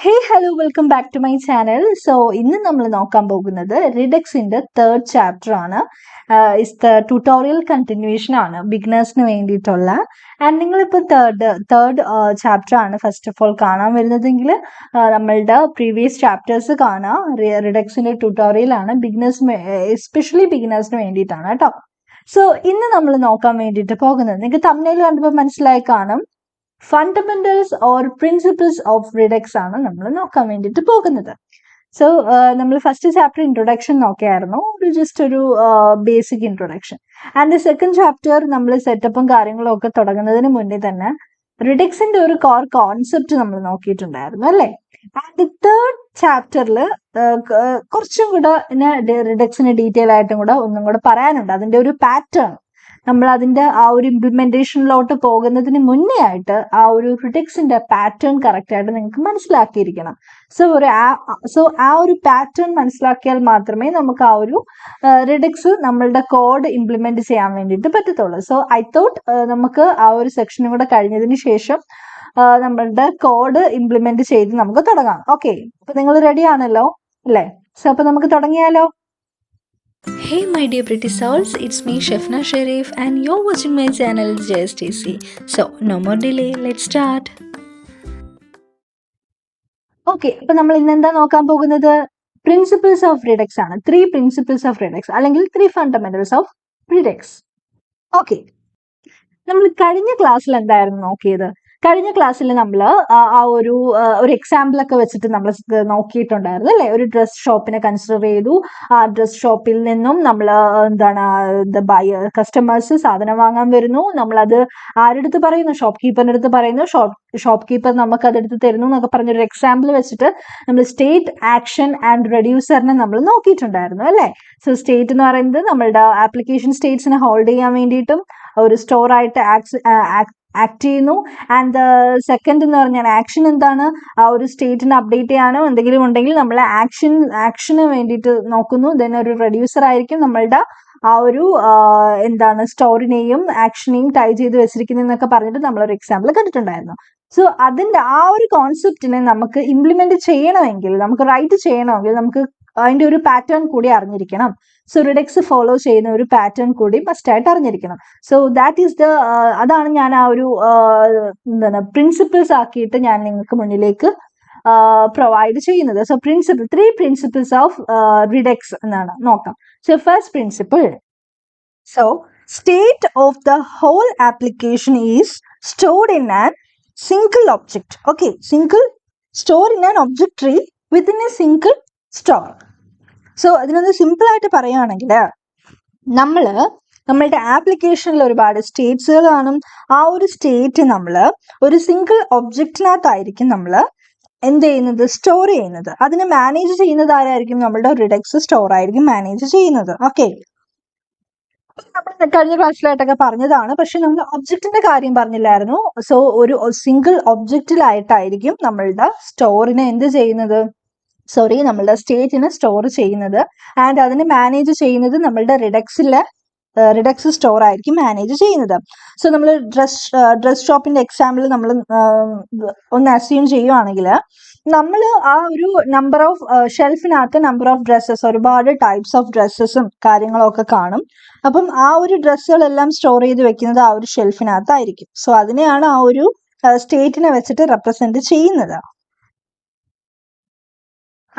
Hey, hello, welcome back to my channel. So, ഇന്ന് നമ്മൾ നോക്കാൻ പോകുന്നത് റിഡക്സിന്റെ തേർഡ് ചാപ്റ്റർ ആണ്. ഇസ് ദ ട്യൂട്ടോറിയൽ കണ്ടിന്യൂഷൻ ആണ് ബിഗിനേഴ്സിന് വേണ്ടിയിട്ടുള്ള. ആൻഡ് നിങ്ങളിപ്പോൾ തേർഡ് ചാപ്റ്റർ ആണ് ഫസ്റ്റ് ഓഫ് ഓൾ കാണാൻ വരുന്നതെങ്കിൽ നമ്മളുടെ പ്രീവിയസ് ചാപ്റ്റേഴ്സ് കാണാം. റിഡക്സിന്റെ ട്യൂട്ടോറിയൽ ആണ് എസ്പെഷ്യലി ബിഗിനേഴ്സിന് വേണ്ടിയിട്ടാണ് കേട്ടോ. സോ ഇന്ന് നമ്മൾ നോക്കാൻ വേണ്ടിയിട്ട് പോകുന്നത് നിങ്ങൾക്ക് തമ്മിൽ കണ്ടപ്പോൾ മനസ്സിലായി കാണും, fundamentals or principles of Redux ആണ് നമ്മൾ നോക്കാൻ വേണ്ടിയിട്ട് പോകുന്നത്. സോ നമ്മൾ ഫസ്റ്റ് ചാപ്റ്റർ ഇൻട്രൊഡക്ഷൻ നോക്കിയായിരുന്നു, ജസ്റ്റ് ഒരു basic introduction. And second chapter നമ്മൾ സെറ്റപ്പും കാര്യങ്ങളും ഒക്കെ തുടങ്ങുന്നതിന് മുന്നേ തന്നെ റിഡക്സിന്റെ ഒരു കോർ കോൺസെപ്റ്റ് നമ്മൾ നോക്കിയിട്ടുണ്ടായിരുന്നു അല്ലേ. ആൻഡ് തേർഡ് ചാപ്റ്ററിൽ കുറച്ചും കൂടെ റിഡക്സിന് ഡീറ്റെയിൽ ആയിട്ടും കൂടെ ഒന്നും കൂടെ പറയാനുണ്ട്. അതിന്റെ ഒരു പാറ്റേൺ നമ്മൾ അതിന്റെ ആ ഒരു ഇംപ്ലിമെന്റേഷനിലോട്ട് പോകുന്നതിന് മുന്നേ ആയിട്ട് ആ ഒരു റിഡക്സിന്റെ പാറ്റേൺ കറക്റ്റ് ആയിട്ട് നിങ്ങൾക്ക് മനസ്സിലാക്കിയിരിക്കണം. സോ ആ ഒരു പാറ്റേൺ മനസ്സിലാക്കിയാൽ മാത്രമേ നമുക്ക് ആ ഒരു റിഡക്സ് നമ്മളുടെ കോഡ് ഇംപ്ലിമെന്റ് ചെയ്യാൻ വേണ്ടിയിട്ട് പറ്റത്തുള്ളൂ. സോ ഐ തോട്ട് നമുക്ക് ആ ഒരു സെക്ഷനും കൂടെ കഴിഞ്ഞതിന് ശേഷം നമ്മളുടെ കോഡ് ഇംപ്ലിമെന്റ് ചെയ്ത് നമുക്ക് തുടങ്ങാം. ഓക്കെ, അപ്പൊ നിങ്ങൾ റെഡി ആണല്ലോ അല്ലേ? സോ അപ്പൊ നമുക്ക് തുടങ്ങിയാലോ. Hey my dear pretty souls, it's me Shefna Sharif and you're watching my channel JSTC. So no more delay, let's start. Okay, അപ്പൊ നമ്മൾ ഇന്ന് എന്താ നോക്കാൻ പോകുന്നത്? പ്രിൻസിപ്പിൾസ് ഓഫ് റിഡക്സ് ആണ്. 3 പ്രിൻസിപ്പിൾസ് ഓഫ് റിഡക്സ് അല്ലെങ്കിൽ 3 ഫണ്ടമെന്റൽസ് ഓഫ് റിഡക്സ്. ഓക്കെ, നമ്മൾ കഴിഞ്ഞ ക്ലാസ്സിൽ എന്തായിരുന്നു നോക്കിയത്? കഴിഞ്ഞ ക്ലാസ്സിൽ നമ്മൾ ആ ഒരു എക്സാമ്പിൾ ഒക്കെ വെച്ചിട്ട് നമ്മൾ നോക്കിയിട്ടുണ്ടായിരുന്നു അല്ലെ. ഒരു ഡ്രസ് ഷോപ്പിനെ കൺസിഡർ ചെയ്തു. ആ ഡ്രസ് ഷോപ്പിൽ നിന്നും നമ്മൾ കസ്റ്റമേഴ്സ് സാധനം വാങ്ങാൻ വരുന്നു. നമ്മളത് ആരുടെ അടുത്ത് പറയുന്നു? ഷോപ്പ് കീപ്പറിന്റെ അടുത്ത് പറയുന്നു. ഷോപ്പ് കീപ്പർ നമുക്ക് അതെടുത്ത് തരുന്നു എന്നൊക്കെ പറഞ്ഞൊരു എക്സാമ്പിൾ വെച്ചിട്ട് നമ്മൾ സ്റ്റേറ്റ്, ആക്ഷൻ ആൻഡ് റെഡ്യൂസറിനെ നമ്മൾ നോക്കിയിട്ടുണ്ടായിരുന്നു അല്ലെ. സോ സ്റ്റേറ്റ് എന്ന് പറയുന്നത് നമ്മളുടെ ആപ്ലിക്കേഷൻ സ്റ്റേറ്റ്സിനെ ഹോൾഡ് ചെയ്യാൻ വേണ്ടിയിട്ടും ഒരു സ്റ്റോർ ആയിട്ട് ആക്ട് ചെയ്യുന്നു. ആൻഡ് സെക്കൻഡ് എന്ന് പറഞ്ഞാൽ ആക്ഷൻ എന്താണ്? ആ ഒരു സ്റ്റേറ്റിനെ അപ്ഡേറ്റ് ചെയ്യാനോ എന്തെങ്കിലും ഉണ്ടെങ്കിൽ നമ്മൾ ആക്ഷന് വേണ്ടിയിട്ട് നോക്കുന്നു. ദെൻ ഒരു റെഡ്യൂസർ ആയിരിക്കും നമ്മളുടെ ആ ഒരു സ്റ്റോറിനെയും ആക്ഷനെയും ടൈ ചെയ്ത് വെച്ചിരിക്കുന്നതെന്നൊക്കെ പറഞ്ഞിട്ട് നമ്മളൊരു എക്സാമ്പിൾ കണ്ടിട്ടുണ്ടായിരുന്നു. സോ അതിന്റെ ആ ഒരു കോൺസെപ്റ്റിനെ നമുക്ക് ഇംപ്ലിമെന്റ് ചെയ്യണമെങ്കിൽ, നമുക്ക് റൈറ്റ് ചെയ്യണമെങ്കിൽ നമുക്ക് അതിന്റെ ഒരു പാറ്റേൺ കൂടി അറിഞ്ഞിരിക്കണം. സോ റിഡക്സ് ഫോളോ ചെയ്യുന്ന ഒരു പാറ്റേൺ കൂടി മസ്റ്റ് ആയിട്ട് അറിഞ്ഞിരിക്കണം. സോ ദാറ്റ് ഈസ് അതാണ് ഞാൻ ആ ഒരു പ്രിൻസിപ്പിൾസ് ആക്കിയിട്ട് ഞാൻ നിങ്ങൾക്ക് മുന്നിലേക്ക് പ്രൊവൈഡ് ചെയ്യുന്നത്. സോ 3 പ്രിൻസിപ്പിൾസ് ഓഫ് റിഡക്സ് എന്നാണ് നോക്കാം. So first principle, so state of the whole application is stored in an single object. Okay, store in an object tree within a single store. So അതിനൊന്ന് simple ആയിട്ട് പറയുകയാണെങ്കിൽ, നമ്മളുടെ ആപ്ലിക്കേഷനിൽ ഒരുപാട് സ്റ്റേറ്റ്സുകൾ കാണും. ആ ഒരു സ്റ്റേറ്റ് നമ്മൾ ഒരു സിംഗിൾ ഒബ്ജക്റ്റിനകത്തായിരിക്കും നമ്മൾ എന്ത് ചെയ്യുന്നത്? സ്റ്റോർ ചെയ്യുന്നത്. അതിനെ മാനേജ് ചെയ്യുന്നത് ആരായിരിക്കും? നമ്മളുടെ റിഡക്സ് സ്റ്റോർ ആയിരിക്കും മാനേജ് ചെയ്യുന്നത്. ഓക്കെ, നമ്മൾ കഴിഞ്ഞ ക്ലാസ്സിലായിട്ടൊക്കെ പറഞ്ഞതാണ്, പക്ഷെ നമ്മൾ ഒബ്ജക്റ്റിന്റെ കാര്യം പറഞ്ഞില്ലായിരുന്നു. സോ ഒരു സിംഗിൾ ഒബ്ജക്റ്റിലായിട്ടായിരിക്കും നമ്മളുടെ സ്റ്റോറിനെ എന്ത് ചെയ്യുന്നത്? നമ്മളുടെ സ്റ്റേറ്റിനെ സ്റ്റോർ ചെയ്യുന്നത്. ആൻഡ് അതിനെ മാനേജ് ചെയ്യുന്നത് നമ്മളുടെ റിഡക്സ് സ്റ്റോർ ആയിരിക്കും മാനേജ് ചെയ്യുന്നത്. സോ നമ്മൾ ഡ്രസ് ഷോപ്പിന്റെ എക്സാമ്പിൾ നമ്മൾ ഒന്ന് അസ്യൂം ചെയ്യുവാണെങ്കിൽ, നമ്മൾ ആ ഒരു നമ്പർ ഓഫ് ഷെൽഫിനകത്ത് നമ്പർ ഓഫ് ഡ്രസ്സസ്, ഒരുപാട് ടൈപ്സ് ഓഫ് ഡ്രസ്സസും കാര്യങ്ങളൊക്കെ കാണും. അപ്പം ആ ഒരു ഡ്രസ്സുകളെല്ലാം സ്റ്റോർ ചെയ്ത് വെക്കുന്നത് ആ ഒരു ഷെൽഫിനകത്തായിരിക്കും. സോ അതിനെയാണ് ആ ഒരു സ്റ്റേറ്റിനെ വെച്ചിട്ട് റെപ്രസെന്റ് ചെയ്യുന്നത്.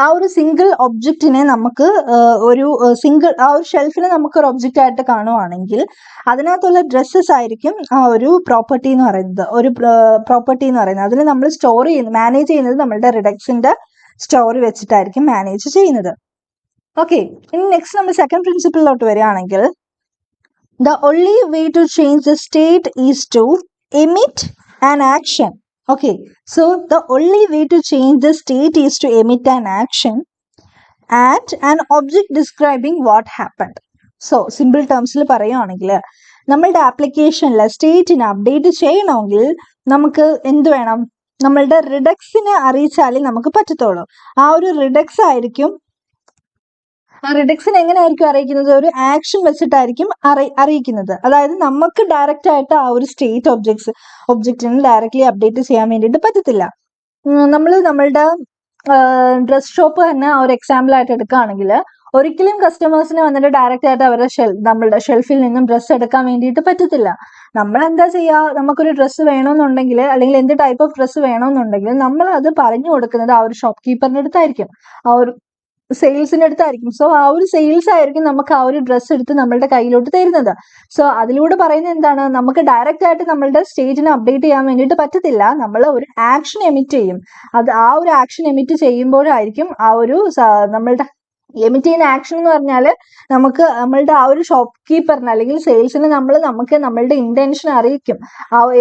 ആ ഒരു സിംഗിൾ ഒബ്ജക്റ്റിനെ നമുക്ക് ആ ഒരു ഷെൽഫിനെ നമുക്ക് ഒരു ഒബ്ജക്റ്റ് ആയിട്ട് കാണുവാണെങ്കിൽ അതിനകത്തുള്ള ഡ്രസ്സസ് ആയിരിക്കും ആ ഒരു പ്രോപ്പർട്ടി എന്ന് പറയുന്നത്. അതിനെ നമ്മൾ മാനേജ് ചെയ്യുന്നത് നമ്മളുടെ റിഡക്സിന്റെ സ്റ്റോറി വെച്ചിട്ടായിരിക്കും മാനേജ് ചെയ്യുന്നത്. ഓക്കെ, ഇനി നെക്സ്റ്റ് നമ്മൾ സെക്കൻഡ് പ്രിൻസിപ്പിളിലോട്ട് വരികയാണെങ്കിൽ, the only way to change the state is to emit an action. Okay, so the only way to change the state is to emit an action and an object describing what happened. So simple termsൽ പറയുകയാണെങ്കിൽ, നമ്മളുടെ ആപ്ലിക്കേഷനിലെ സ്റ്റേറ്റിനെ update ചെയ്യണമെങ്കിൽ നമുക്ക് എന്ത് വേണം? നമ്മളുടെ റിഡക്സിനെ അറിയിച്ചാലേ നമുക്ക് പറ്റത്തുള്ളൂ. ആ ഒരു റിഡക്സ് ആയിരിക്കും റിഡക്സിനെ എങ്ങനെയായിരിക്കും അറിയിക്കുന്നത്? ഒരു ആക്ഷൻ വെച്ചിട്ടായിരിക്കും അറിയിക്കുന്നത്. അതായത് നമുക്ക് ഡയറക്റ്റ് ആയിട്ട് ആ ഒരു സ്റ്റേറ്റ് ഒബ്ജക്റ്റിനെ ഡയറക്റ്റ്ലി അപ്ഡേറ്റ് ചെയ്യാൻ വേണ്ടിയിട്ട് പറ്റത്തില്ല. നമ്മളുടെ ഡ്രസ് ഷോപ്പ് തന്നെ ഒരു എക്സാമ്പിൾ ആയിട്ട് എടുക്കുകയാണെങ്കിൽ ഒരിക്കലും കസ്റ്റമേഴ്സിന് വന്നിട്ട് ഡയറക്റ്റ് ആയിട്ട് അവരുടെ നമ്മളുടെ ഷെൽഫിൽ നിന്നും ഡ്രസ്സ് എടുക്കാൻ വേണ്ടിയിട്ട് പറ്റത്തില്ല. നമ്മൾ എന്താ ചെയ്യുക, നമുക്കൊരു ഡ്രസ്സ് വേണമെന്നുണ്ടെങ്കിൽ അല്ലെങ്കിൽ എന്ത് ടൈപ്പ് ഓഫ് ഡ്രസ്സ് വേണമെന്നുണ്ടെങ്കിൽ നമ്മൾ അത് പറഞ്ഞു കൊടുക്കുന്നത് ആ ഒരു ഷോപ്പ് കീപ്പറിന്റെ അടുത്തായിരിക്കും, ആ ഒരു സെയിൽസിന്റെ അടുത്തായിരിക്കും. സോ ആ ഒരു സെയിൽസ് ആയിരിക്കും നമുക്ക് ആ ഒരു ഡ്രസ്സ് എടുത്ത് നമ്മളുടെ കയ്യിലോട്ട് തരുന്നത്. സോ അതിലൂടെ പറയുന്നത് എന്താണ്, നമുക്ക് ഡയറക്റ്റ് ആയിട്ട് നമ്മളുടെ സ്റ്റേജിനെ അപ്ഡേറ്റ് ചെയ്യാൻ വേണ്ടിയിട്ട് പറ്റത്തില്ല. നമ്മൾ ഒരു ആക്ഷൻ എമിറ്റ് ചെയ്യും. അത് ആ ഒരു ആക്ഷൻ എമിറ്റ് ചെയ്യുമ്പോഴായിരിക്കും ആ ഒരു നമ്മളുടെ എമിറ്റ് ചെയ്യുന്ന ആക്ഷൻ എന്ന് പറഞ്ഞാൽ നമുക്ക് നമ്മളുടെ ആ ഒരു ഷോപ്പ് കീപ്പറിന് അല്ലെങ്കിൽ സെയിൽസിന് നമുക്ക് നമ്മളുടെ ഇന്റൻഷൻ അറിയിക്കും.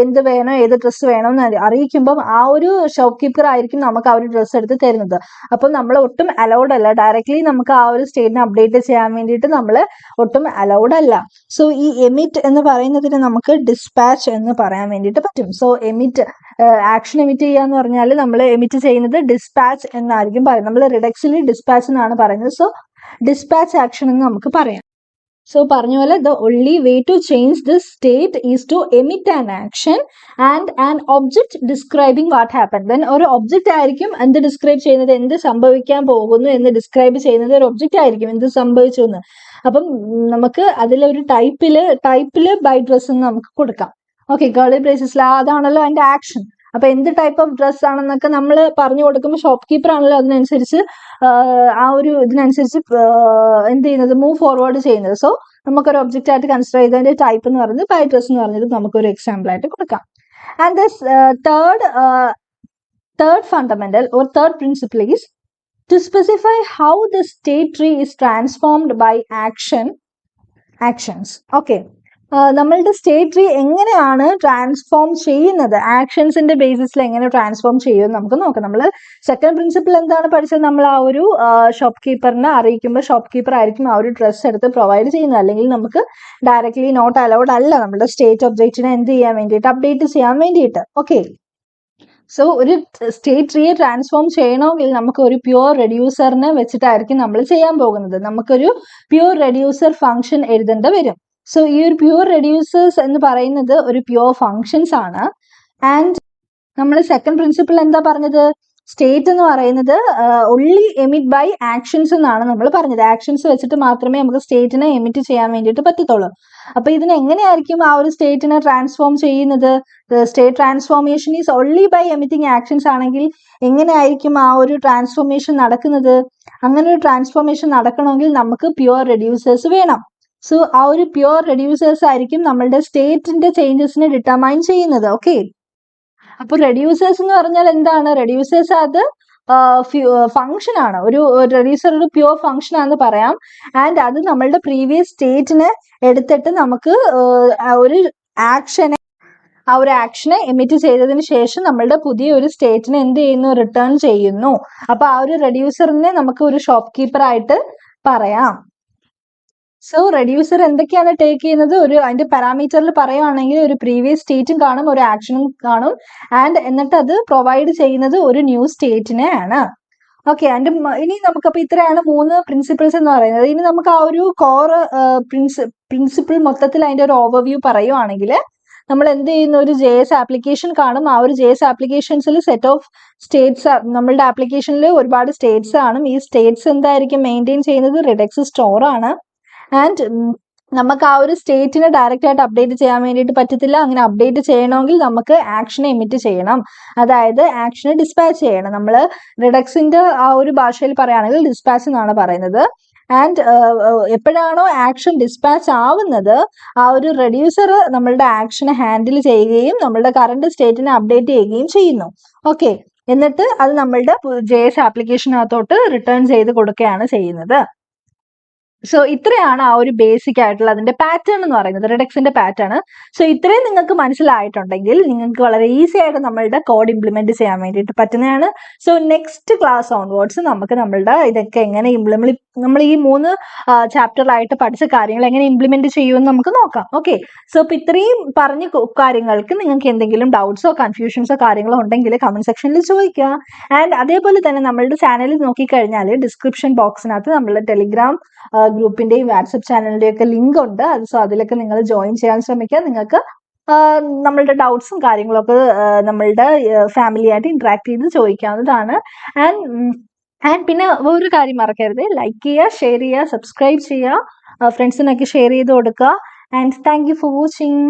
എന്ത് വേണോ ഏത് ഡ്രസ്സ് വേണോ എന്ന് അറിയിക്കുമ്പം ആ ഒരു ഷോപ്പ് കീപ്പർ ആയിരിക്കും നമുക്ക് ആ ഒരു ഡ്രസ്സ് എടുത്ത് തരുന്നത്. അപ്പം നമ്മൾ ഒട്ടും അലൗഡ് അല്ല, ഡയറക്ട്ലി നമുക്ക് ആ ഒരു സ്റ്റേറ്റിനെ അപ്ഡേറ്റ് ചെയ്യാൻ വേണ്ടിയിട്ട് നമ്മൾ ഒട്ടും അലൗഡ് അല്ല. സോ ഈ എമിറ്റ് എന്ന് പറയുന്നതിന് നമുക്ക് ഡിസ്പാച്ച് എന്ന് പറയാൻ വേണ്ടിയിട്ട് പറ്റും. സോ എമിറ്റ് ആക്ഷൻ എമിറ്റ് ചെയ്യുക എന്ന് പറഞ്ഞാൽ നമ്മൾ എമിറ്റ് ചെയ്യുന്നത് ഡിസ്പാച്ച് എന്നായിരിക്കും പറയുന്നത്. നമ്മൾ റിഡക്സിൽ ഡിസ്പാച്ച് എന്നാണ് പറയുന്നത്. സോ ഡിസ്പാച്ച് ആക്ഷൻ എന്ന് നമുക്ക് പറയാം. സോ പറഞ്ഞ പോലെ the only way to change this state is to emit an action and an object describing what happened. Then ഒരു ഒബ്ജക്റ്റ് ആയിരിക്കും എന്ത് ഡിസ്ക്രൈബ് ചെയ്യുന്നത്, എന്ത് സംഭവിക്കാൻ പോകുന്നു എന്ന് ഡിസ്ക്രൈബ് ചെയ്യുന്നത് ഒരു ഒബ്ജക്റ്റ് ആയിരിക്കും, എന്ത് സംഭവിച്ചു എന്ന്. അപ്പം നമുക്ക് അതിലൊരു ടൈപ്പില് ബൈ ഡ്രസ് എന്ന് നമുക്ക് കൊടുക്കാം. ഓക്കെ, കേളി ബ്രേസസിൽ അതാണല്ലോ അതിന്റെ ആക്ഷൻ. അപ്പൊ എന്ത് ടൈപ്പ് ഓഫ് ഡ്രസ് ആണെന്നൊക്കെ നമ്മൾ പറഞ്ഞു കൊടുക്കുമ്പോൾ ഷോപ്പ് കീപ്പർ ആണല്ലോ അതിനനുസരിച്ച് ആ ഒരു ഇതിനനുസരിച്ച് എന്ത് ചെയ്യുന്നത്, മൂവ് ഫോർവേഡ് ചെയ്യുന്നത്. സോ നമുക്കൊരു ഒബ്ജക്റ്റ് ആയിട്ട് കൺസിഡർ ചെയ്തതിന്റെ ടൈപ്പ് എന്ന് പറയുന്നത് ബൈ ഡ്രസ് എന്ന് പറഞ്ഞിട്ട് നമുക്കൊരു എക്സാമ്പിൾ ആയിട്ട് കൊടുക്കാം. And this third fundamental or third principle is to specify how the state tree is transformed by actions. Okay, നമ്മളുടെ സ്റ്റേറ്റ് ട്രീ എങ്ങനെയാണ് ട്രാൻസ്ഫോം ചെയ്യുന്നത്, ആക്ഷൻസിന്റെ ബേസിസിൽ എങ്ങനെ ട്രാൻസ്ഫോം ചെയ്യുമെന്ന് നമുക്ക് നോക്കാം. നമ്മൾ സെക്കൻഡ് പ്രിൻസിപ്പിൾ എന്താണ് പഠിച്ചത്, നമ്മൾ ആ ഒരു ഷോപ്പ് കീപ്പറിനെ അറിയിക്കുമ്പോൾ ഷോപ്പ് കീപ്പർ ആയിരിക്കും ആ ഒരു ഡ്രസ്സ് എടുത്ത് പ്രൊവൈഡ് ചെയ്യുന്നത്. അല്ലെങ്കിൽ നമുക്ക് ഡയറക്ട്ലി നോട്ട് അലൗഡ് അല്ല നമ്മുടെ സ്റ്റേറ്റ് ഒബ്ജക്റ്റിനെ എന്ത് ചെയ്യാൻ വേണ്ടിയിട്ട്, അപ്ഡേറ്റ് ചെയ്യാൻ വേണ്ടിയിട്ട്. ഓക്കെ, സോ ഒരു സ്റ്റേറ്റ് ട്രീയെ ട്രാൻസ്ഫോം ചെയ്യണമെങ്കിൽ നമുക്ക് ഒരു പ്യുവർ റെഡ്യൂസറിനെ വെച്ചിട്ടായിരിക്കും നമ്മൾ ചെയ്യാൻ പോകുന്നത്. നമുക്കൊരു പ്യുവർ റെഡ്യൂസർ ഫംഗ്ഷൻ എഴുതേണ്ടി വരും. സോ ഈ ഒരു പ്യുവർ റെഡ്യൂസേഴ്സ് എന്ന് പറയുന്നത് ഒരു പ്യുവർ ഫങ്ഷൻസ് ആണ്. ആൻഡ് നമ്മൾ സെക്കൻഡ് പ്രിൻസിപ്പിൾ എന്താ പറഞ്ഞത്, സ്റ്റേറ്റ് എന്ന് പറയുന്നത് ഒൺലി എമിറ്റ് ബൈ ആക്ഷൻസ് എന്നാണ് നമ്മൾ പറഞ്ഞത്. ആക്ഷൻസ് വെച്ചിട്ട് മാത്രമേ നമുക്ക് സ്റ്റേറ്റിനെ എമിറ്റ് ചെയ്യാൻ വേണ്ടിയിട്ട് പറ്റത്തുള്ളൂ. അപ്പൊ ഇതിന് എങ്ങനെയായിരിക്കും ആ ഒരു സ്റ്റേറ്റിനെ ട്രാൻസ്ഫോം ചെയ്യുന്നത്, state transformation is only by emitting actions ആണെങ്കിൽ എങ്ങനെയായിരിക്കും ആ ഒരു ട്രാൻസ്ഫോർമേഷൻ നടക്കുന്നത്? അങ്ങനെ ഒരു ട്രാൻസ്ഫോർമേഷൻ നടക്കണമെങ്കിൽ നമുക്ക് പ്യുവർ റെഡ്യൂസേഴ്സ് വേണം. സോ ആ ഒരു പ്യുവർ റെഡ്യൂസേഴ്സ് ആയിരിക്കും നമ്മളുടെ സ്റ്റേറ്റിന്റെ ചേഞ്ചസിനെ ഡിറ്റർമൈൻ ചെയ്യുന്നത്. ഓക്കെ, അപ്പൊ റെഡ്യൂസേഴ്സ് എന്ന് പറഞ്ഞാൽ എന്താണ്? റെഡ്യൂസേഴ്സ് അത് ഫംഗ്ഷൻ ആണ്. ഒരു റെഡ്യൂസർ ഒരു പ്യുവർ ഫംഗ്ഷൻ ആണെന്ന് പറയാം. ആൻഡ് അത് നമ്മളുടെ പ്രീവിയസ് സ്റ്റേറ്റിനെ എടുത്തിട്ട് നമുക്ക് ഒരു ആക്ഷനെ എമിറ്റ് ചെയ്തതിന് ശേഷം നമ്മളുടെ പുതിയ ഒരു സ്റ്റേറ്റിനെ എന്ത് ചെയ്യുന്നു, റിട്ടേൺ ചെയ്യുന്നു. അപ്പൊ ആ ഒരു റെഡ്യൂസറിനെ നമുക്ക് ഒരു ഷോപ്പ് കീപ്പർ ആയിട്ട് പറയാം. സോ റെഡ്യൂസർ എന്തൊക്കെയാണ് ടേക്ക് ചെയ്യുന്നത്, ഒരു അതിന്റെ പാരാമീറ്ററിൽ പറയുകയാണെങ്കിൽ ഒരു പ്രീവിയസ് സ്റ്റേറ്റും കാണും, ഒരു ആക്ഷനും കാണും, ആൻഡ് എന്നിട്ട് അത് പ്രൊവൈഡ് ചെയ്യുന്നത് ഒരു ന്യൂ സ്റ്റേറ്റിനെ ആണ്. ഓക്കെ, ആൻഡ് ഇനി നമുക്കപ്പോൾ ഇത്രയാണ് 3 പ്രിൻസിപ്പിൾസ് എന്ന് പറയുന്നത്. ഇനി നമുക്ക് ആ ഒരു കോർ പ്രിൻസിപ്പിൾ മൊത്തത്തിൽ അതിന്റെ ഒരു ഓവർവ്യൂ പറയുവാണെങ്കിൽ നമ്മൾ എന്ത് ചെയ്യുന്ന, ഒരു JS ആപ്ലിക്കേഷൻ കാണും. ആ ഒരു JS ആപ്ലിക്കേഷൻസിൽ സെറ്റ് ഓഫ് സ്റ്റേറ്റ്സ്, നമ്മളുടെ ആപ്ലിക്കേഷനിൽ ഒരുപാട് സ്റ്റേറ്റ്സ് കാണും. ഈ സ്റ്റേറ്റ്സ് എന്തായിരിക്കും മെയിൻറ്റെയിൻ ചെയ്യുന്നത്, റിഡക്സ് സ്റ്റോർ ആണ്. ആൻഡ് നമുക്ക് ആ ഒരു സ്റ്റേറ്റിനെ ഡയറക്റ്റ് ആയിട്ട് അപ്ഡേറ്റ് ചെയ്യാൻ വേണ്ടിയിട്ട് പറ്റത്തില്ല. അങ്ങനെ അപ്ഡേറ്റ് ചെയ്യണമെങ്കിൽ നമുക്ക് ആക്ഷനെ എമിറ്റ് ചെയ്യണം, അതായത് ആക്ഷനെ ഡിസ്പാച്ച് ചെയ്യണം. നമ്മൾ റിഡക്സിന്റെ ആ ഒരു ഭാഷയിൽ പറയുകയാണെങ്കിൽ ഡിസ്പാച്ച് എന്നാണ് പറയുന്നത്. ആൻഡ് എപ്പോഴാണോ ആക്ഷൻ ഡിസ്പാച്ച് ആവുന്നത്, ആ ഒരു റെഡ്യൂസർ നമ്മളുടെ ആക്ഷനെ ഹാൻഡിൽ ചെയ്യുകയും നമ്മളുടെ കറണ്ട് സ്റ്റേറ്റിനെ അപ്ഡേറ്റ് ചെയ്യുകയും ചെയ്യുന്നു. ഓക്കെ, എന്നിട്ട് അത് നമ്മളുടെ JS ആപ്ലിക്കേഷനകത്തോട്ട് റിട്ടേൺ ചെയ്ത് കൊടുക്കുകയാണ് ചെയ്യുന്നത്. സോ ഇത്രയാണ് ആ ഒരു ബേസിക് ആയിട്ടുള്ള അതിന്റെ പാറ്റേൺ എന്ന് പറയുന്നത്, റിഡക്സിന്റെ പാറ്റേൺ. സോ ഇത്രയും നിങ്ങൾക്ക് മനസ്സിലായിട്ടുണ്ടെങ്കിൽ നിങ്ങൾക്ക് വളരെ ഈസി ആയിട്ട് നമ്മളുടെ കോഡ് ഇംപ്ലിമെന്റ് ചെയ്യാൻ വേണ്ടിയിട്ട് പറ്റുന്നതാണ്. സോ നെക്സ്റ്റ് ക്ലാസ് ഓൺവേർഡ്സ് നമുക്ക് നമ്മളുടെ ഇതൊക്കെ എങ്ങനെ നമ്മൾ ഈ 3 ചാപ്റ്ററിലായിട്ട് പഠിച്ച കാര്യങ്ങൾ എങ്ങനെ ഇംപ്ലിമെന്റ് ചെയ്യുമെന്ന് നമുക്ക് നോക്കാം. ഓക്കെ, സോ ഇപ്പൊ ഇത്രയും പറഞ്ഞ കാര്യങ്ങൾക്ക് നിങ്ങൾക്ക് എന്തെങ്കിലും ഡൗട്ട്സോ കൺഫ്യൂഷൻസോ കാര്യങ്ങളോ ഉണ്ടെങ്കിൽ കമന്റ് സെക്ഷനിൽ ചോദിക്കുക. ആൻഡ് അതേപോലെ തന്നെ നമ്മളുടെ ചാനലിൽ നോക്കിക്കഴിഞ്ഞാൽ ഡിസ്ക്രിപ്ഷൻ ബോക്സിനകത്ത് നമ്മളുടെ ടെലിഗ്രാം ഗ്രൂപ്പിന്റെയും വാട്സപ്പ് ചാനലിന്റെയും ഒക്കെ ലിങ്ക് ഉണ്ട്. സോ അതിലൊക്കെ നിങ്ങൾ ജോയിൻ ചെയ്യാൻ ശ്രമിക്കുക. നിങ്ങൾക്ക് നമ്മളുടെ ഡൗട്ട്സും കാര്യങ്ങളൊക്കെ നമ്മളുടെ ഫാമിലിയായിട്ട് ഇന്ററാക്ട് ചെയ്ത് ചോദിക്കാവുന്നതാണ്. ആൻഡ് പിന്നെ ഒരു കാര്യം മറക്കരുത്, ലൈക്ക് ചെയ്യുക, ഷെയർ ചെയ്യുക, സബ്സ്ക്രൈബ് ചെയ്യുക, ഫ്രണ്ട്സിനൊക്കെ ഷെയർ ചെയ്ത് കൊടുക്കുക. And thank you for watching.